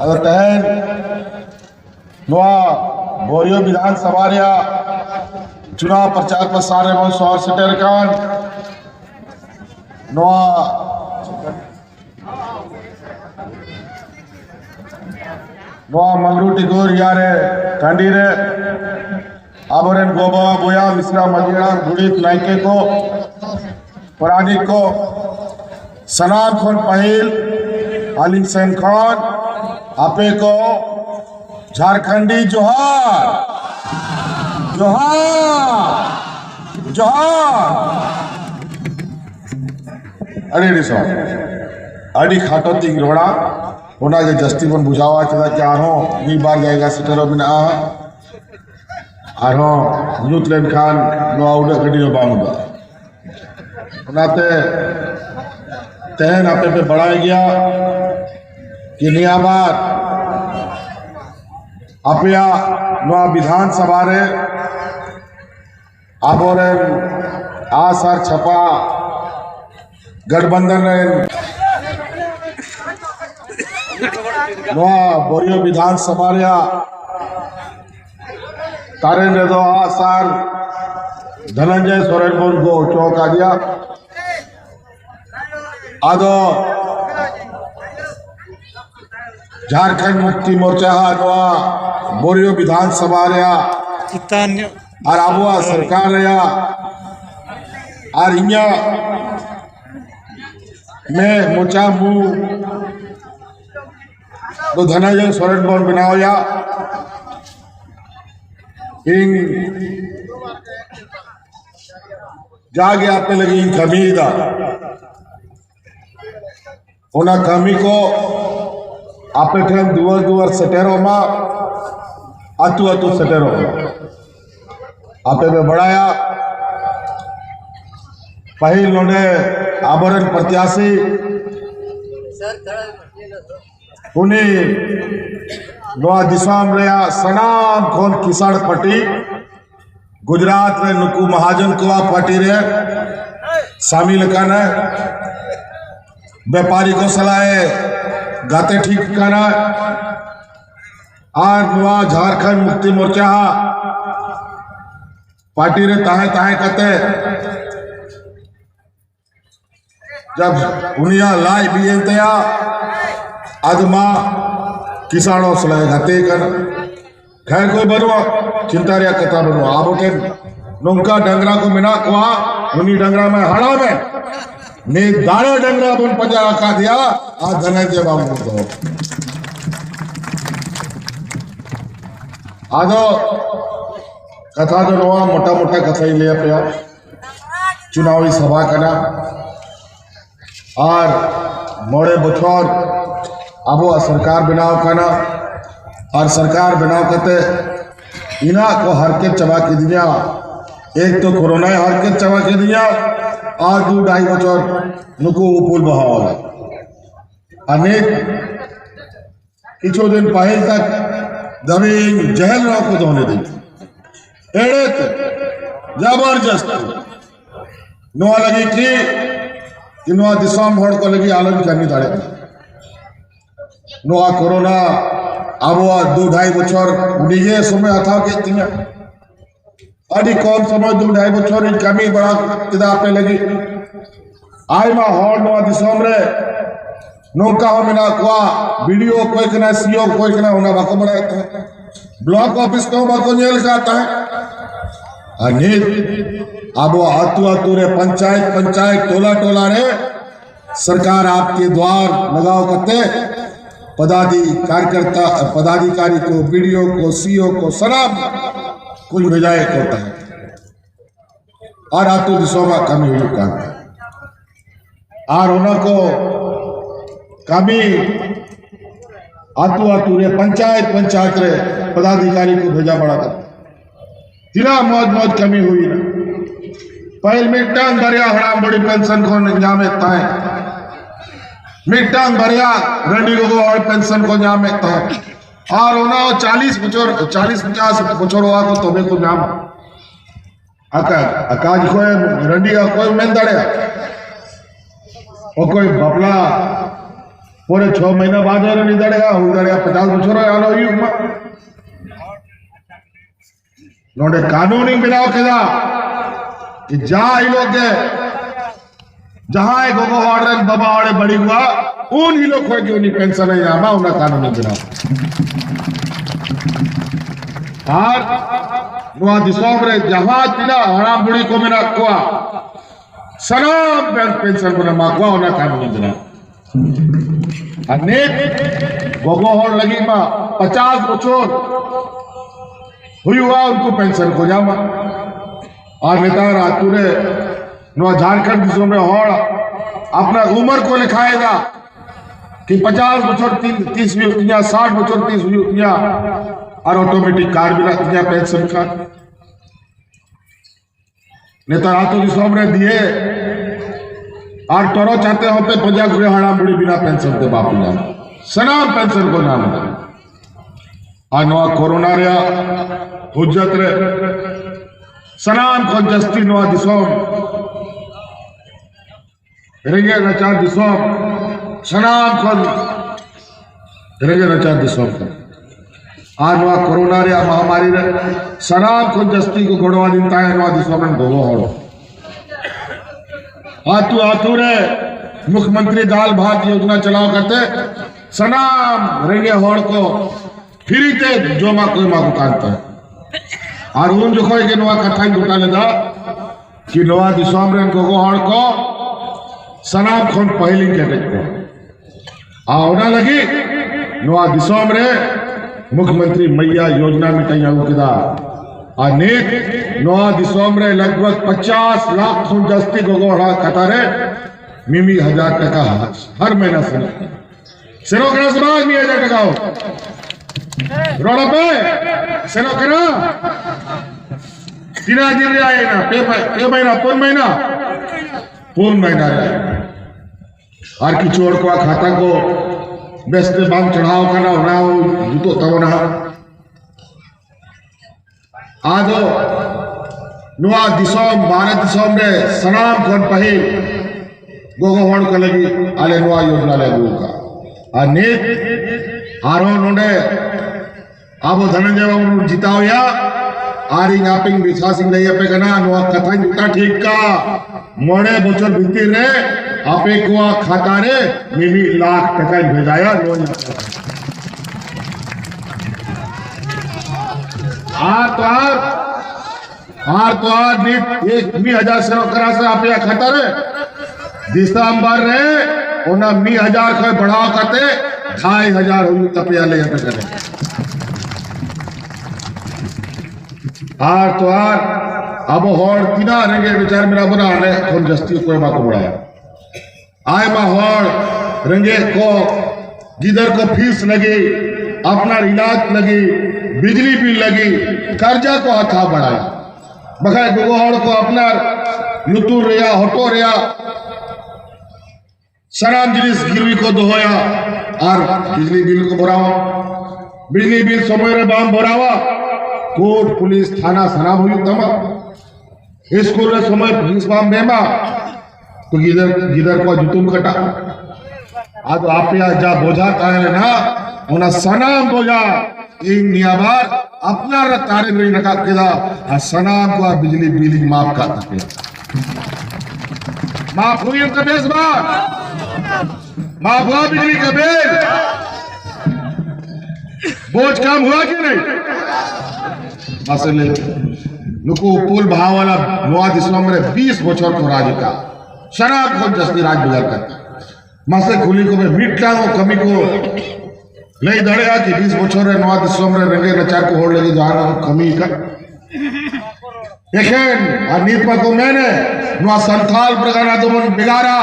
अगर तहन नवा बोरियो विधानसभा चुनाव प्रचार प्रसार एवं शहर सेटर कान नवा मंगरू टिकोर यारे कांडी रे आबोरेन गोबा बोया मिश्रा मजिया गुड़ित नाइके को परानिक को सनाम खन पहिल आलिम सेन खान आपे को झारखंडी जोहार जोहार जोहार अड़ी सो अड़ी खाटो तिंग रोड़ा होना के जस्ती बन बुझावा चला क्या हो नी बार जाएगा सिटरो बिना आरो यूथ लेन खान नो आउडा गडी नो बांगबा बनाते तहन आपे पे बढ़ाया गया कि नियामत आपया नो विधानसभा रे आबोरे आसार छपा गठबंधन रे नो बोरियो विधानसभा रे तारे ने दो आसार धनंजय सोरेन बोल को चौका दिया आदो झारखंड मुक्ति मोर्चा नवा बोरियो विधानसभा और आबुआ सरकार और इया में मोचा मुँह तो धनंजय सोरेन बोल बनाओ या इन जागे आपने लगी इन कमी दा उना कमी को आपे ठेम दुवर सटेरो मा अतु सटेरो आपे में बढ़ाया पहिल लोने आबरण प्रत्याशी उन्हीं नवा दिशाम रहा सनाम खोन किसान पट्टी गुजरात में नुकू महाजन कुआ पार्टी रे शामिल करना व्यापारी को सलाहे गाते ठीक करना आज नवा झारखंड मुक्ति मोर्चा पार्टी रे ताहे ताहे करते जब उनिया लाई भी तया आदमा किसानों सलाहे गाते कर खैर कोई बनवा चिंता रिया कथा बनवा आप उठे नौका डंगरा को मिना कुआ उन्हीं डंगरा में हड़ा में ने दाड़ा डंगरा बन पंजा रखा दिया आज धनंजय बाबू को आदो कथा तो नवा मोटा मोटा कथा ही ले पे चुनावी सभा करना और मोड़े बछौर आबो सरकार बनाव करना और सरकार बनाव करते इना को हरकत चबा के दिया एक तो कोरोना हरकत चबा के दिया और 2-2.5 बचर नुको पुल बहावा अनेक किछो दिन पहल तक दबी जहल राव को धोने दी एड़े जबरदस्त नुआ लगी कि नुआ दिशा मोड़ को लगी आलम करनी ताड़े नुआ कोरोना आबुआ 2-2.5 बचर निजे समय अथा के तिया अड़ी कम समय 2-2.5 बचर कमी बड़ा तिदा पे लगी आई मा हॉल नुआ दिसम रे नौका हो मिना कुआ वीडियो कोई कना सीओ कोई कना होना बाको बनाता है ब्लॉक ऑफिस को बाको जेल जाता है अनिल आबो आतु रे पंचायत टोला रे सरकार आपके द्वार लगाओ करते पदाधिकारी को वीडियो को सीओ को सलाम कुछ भेजाए होता है और आतु दिशोमा कमी हुई काम और उनको कमी आतु रे पंचायत रे पदाधिकारी को भेजा पड़ा था तिरा मौज कमी हुई ना पहल मिट्टांग दरिया हराम बड़ी पेंशन को निजामे ताए मिट्टांग दरिया रंडी को और पेंशन को निजामे ताए और उना 40-50 बचर हुआ को तोबे को नाम अकाज कोई रंडी का कोई मेन दड़े और कोई बबला पूरे 6 महीना बाद नहीं दड़ेगा 50 बच्चों आलो नोडे कानून बनाव केदा कि जहां लोग जहां गोगो ऑर्डर बाबा वाले बड़ी हुआ उन ही लोग को क्यों नहीं पेंशन नहीं आमा उन्हें कानून बनाव और नुआ दिसोम रे जहां तिना हराम बुड़ी को मेरा कुआ सनाम पेंशन बना मागवा उन्हें कानून बनाव अनेक गोगो हॉर्ड लगी मा 50 बच्चों हुई हुआ उनको पेंशन को जामा और नेता रातूरे नो झारखंड दिसों में हॉर्ड अपना उम्र को लिखाएगा कि 50 बच्चों 30 भी उतनिया 60 बच्चों 30 भी उतनिया और ऑटोमेटिक कार भी उतनिया पेंशन का नेता रातू दिसों में दिए और टोरो चाहते हो पे 50 गुरे हड़ा बुड़ी बिना पेंशन के बापू जान सनाम पेंशन को नाम आ नवा कोरोना रे हुज्जत रे सनाम को जस्ती नवा दिसोम रेंगे नचार दिसोम सनाम को रेंगे नचार दिसोम आ नवा कोरोना रे महामारी रे सनाम को जस्ती को गोड़वा दिनता है नवा दिसोम रे गोगो होड़ो आतू रे मुख्यमंत्री दाल भात योजना चलाओ करते सनाम रेंगे होड़ को फ्री ते जो मा कोई मा दुकानता है और उन जो कोई के नवा कथा दुकान दा कि नवा दिसोम रे गोगो होड़ को सनाम खोन पहली के को आवना लगी नवा दिसोम रे मुख्यमंत्री मैया योजना मिटाई आउ केदा अनेक नवा दिसोम रे लगभग 50 लाख सुन जस्ती गोगोड़ा कतारे मिमी 1000 टका हर महीना सेनो करा समाज में 1000 टका हो रोड़ा पे सेनो करा तीना दिन रे आए ना पे महीना पूर्ण महीना रहे और की चोर को खाता को बेस्ते बांग चढ़ाओ करना होना जूतो तब ना आज नुआ दिसोम भारत दिसोम रे सनाम खोन पहिल गोगो होड़ को लगी आले नुआ योजना लगू का अनेक आरो नोडे आबो धनंजय बाबू जिताओ या आरी नापिंग विश्वासिंग नहीं अपे कना नुआ कथा जुटा ठीक का मोड़े बोचर भीतर रे आपे को खाता रे मिमी लाख टका भेजाया लोन एक 1000 से करा से आप या खाता रे दिसंबर रे ओना 1000 को बढ़ाव करते 2500 हुई तपिया ले जाते करे अब होड़ तीना रेंगे विचार मेरा बना ने खोन जस्ती कोई मा को बढ़ाया आए मा होड़ रेंगे को जिधर को फीस लगी अपना इलाज लगी बिजली बिल लगी कर्जा को हथा बढ़ाया बखाए गोगोहड़ को अपना लुतुर रिया हटो रिया सराम जिनिस गिरवी को दोहोया और बिजली बिल को भरावा बिजली बिल समय रे बाम भरावा कोर्ट पुलिस थाना सराम हुई तमा स्कूल रे समय पुलिस बाम बेमा तो गिदर को जुतुम कटा आज आप जा बोझा तारे ना उना सनाम बोझा इन नियाबार अपना तारे नहीं रखा केदा सनाम को बिजली बिल माफ कर सके माफ हुई उनका बेस बार माफ हुआ बिजली का बिल बोझ काम हुआ कि नहीं मसले नुको पुल भाव वाला नुआ दिसोम रे 20 बछर को राज का शराब को जस्ती राज गुजर करता मसे खुली को मिटला को कमी को नहीं दड़ेगा कि 20 बछर रे नुआ दिसोम रे रंगे नचार को होड़ लगी जहां को कमी का देखें नीपा को मैंने नुआ संथाल प्रगाना तो मन बिगाड़ा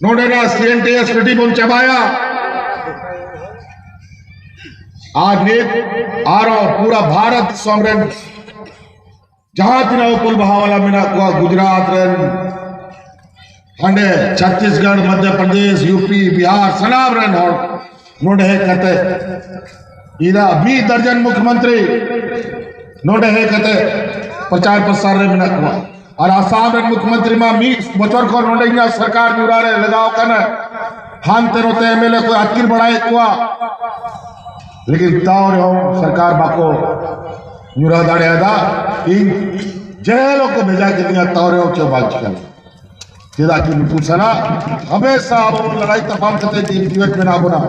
नोडेना सीएनटीएस पेटी बोल चबाया आज आरो पूरा भारत सोमरेन जहां तिना पुल बहावाला मिना को गुजरात रेन हंडे छत्तीसगढ़ मध्य प्रदेश यूपी बिहार सनाम रेन और नोडे कहते इदा 20 दर्जन मुख्यमंत्री नोडे कहते प्रचार प्रसार रे मिना को और आसाम मुख्यमंत्री में मी बचर को नोंडेंगे सरकार नुरारे लगाओ कने हम तेरोते एमएलए को अतिर बढ़ाए कुआ लेकिन तावर हो सरकार बाको नुरा दाड़े आदा इन जेलों को भेजा के दिया तावर हो क्यों बात कर तेरा की नुपुसना हमेशा वो लड़ाई तमाम करते डिबेट में ना बना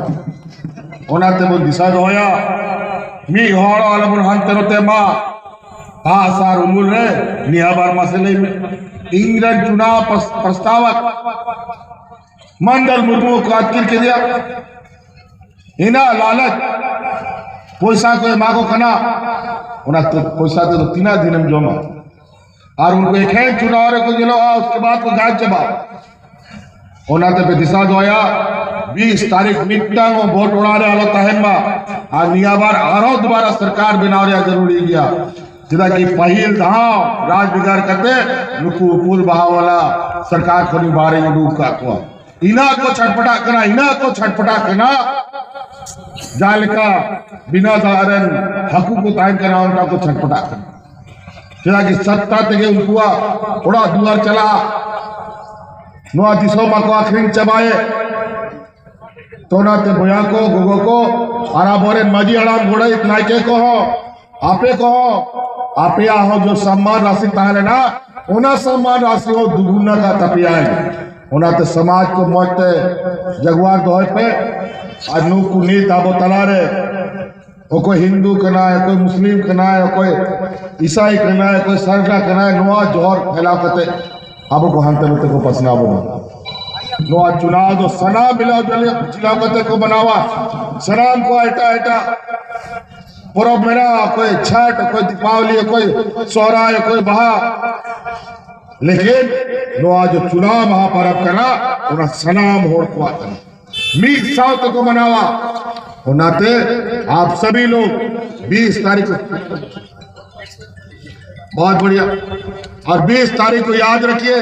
ओनाते वो दिशा होया मी हॉल वाला बुन हम तेरोते माँ सार उमुल रे नियाबार मसले में इंग्लैंड चुनाव प्रस्तावक मंडल मुर्मू को अतिर के दिया इना लालच पैसा को मागो कना उना तो पैसा तो 3 दिन में जमा और उनको एक है चुनाव को जिलो उसके बाद को गाज जमा उना तो पे दिशा दोया 20 तारीख मीटिंग और वोट उड़ा रहे वाला तहमा और नियाबार आरो दोबारा सरकार बनाव रे जरूरी गया जिदा की पहिल धाव राज बिगाड़ करते नुकु पुल बहाव वाला सरकार खोली बारे डूब का को इना को छटपटा करना जाल का बिना दारन हकू को तायन करना उनका को छटपटा करना जिदा की सत्ता तक उनकुआ थोड़ा दुआर चला नो दिसो मा को आखिर चबाए तो ना ते बोया को गोगो को आरा बोरे मजी आराम घोड़े इतना के को हो आपे हो जो सम्मान राशि ताले ना उना सम्मान राशि हो दुगुना का तपिया है उना ते समाज को मोटे जगवार दोय पे अनु कुनी ताबो तलारे ओ कोई हिंदू कना है कोई मुस्लिम कना है कोई ईसाई कना है कोई सरका कना है नोआ जोर फैला कते अब को हंते को पसना बना नोआ चुनाव जो सना मिला जले जिला कते को बनावा सनाम को एटा पूरा मेरा कोई छठ कोई दीपावली कोई सोहराय कोई बहा लेकिन नो आज चुनाव महापर्व करना उन्हें सनाम होड़ को आता मी साउथ को मनावा नाते आप सभी लोग 20 तारीख को बहुत बढ़िया और 20 तारीख को याद रखिए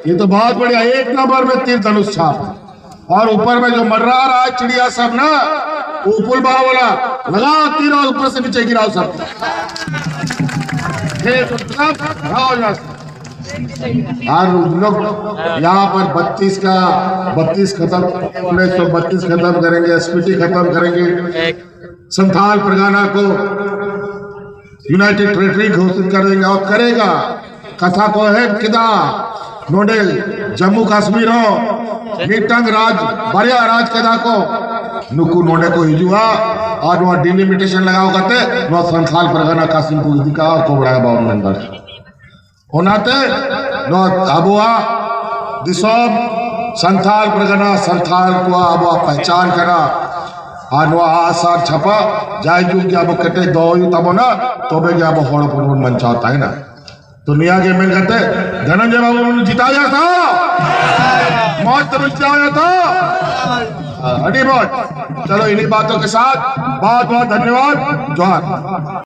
ये तो बहुत बढ़िया 1 नंबर में तीर धनुष छाप और ऊपर में जो मर्रा रहा है चिड़िया सब ना पुल बहा वाला लगा तीर और ऊपर से नीचे गिराओ सब और लोग यहाँ पर 32 खत्म 1932 खत्म करेंगे एसपीटी खत्म करेंगे संथाल परगना को यूनाइटेड टेरिटरी घोषित कर देंगे और करेगा कथा को है किदा नोडे जम्मू कश्मीर हो मीटंग राज बढ़िया राज कदा को नुकु नोडे को हिजुआ और वहाँ डिलिमिटेशन लगाओ करते वहाँ संथाल परगना कासिम को दिखा और कोबड़ा बावन नंबर होनाते नो अबुआ दिसोब संथाल परगना संथाल को अबुआ पहचान करा और नो आसार छपा जाय जुग गया वो कटे दो तब ना तो बे गया वो होड़ पुरुन मंचा होता है ना तो निया के मिल करते धनंजय बाबू उन्होंने जिताया था मौत तब जिताया था अड़ी बहुत चलो इन्हीं बातों के साथ बहुत बहुत धन्यवाद जोहार।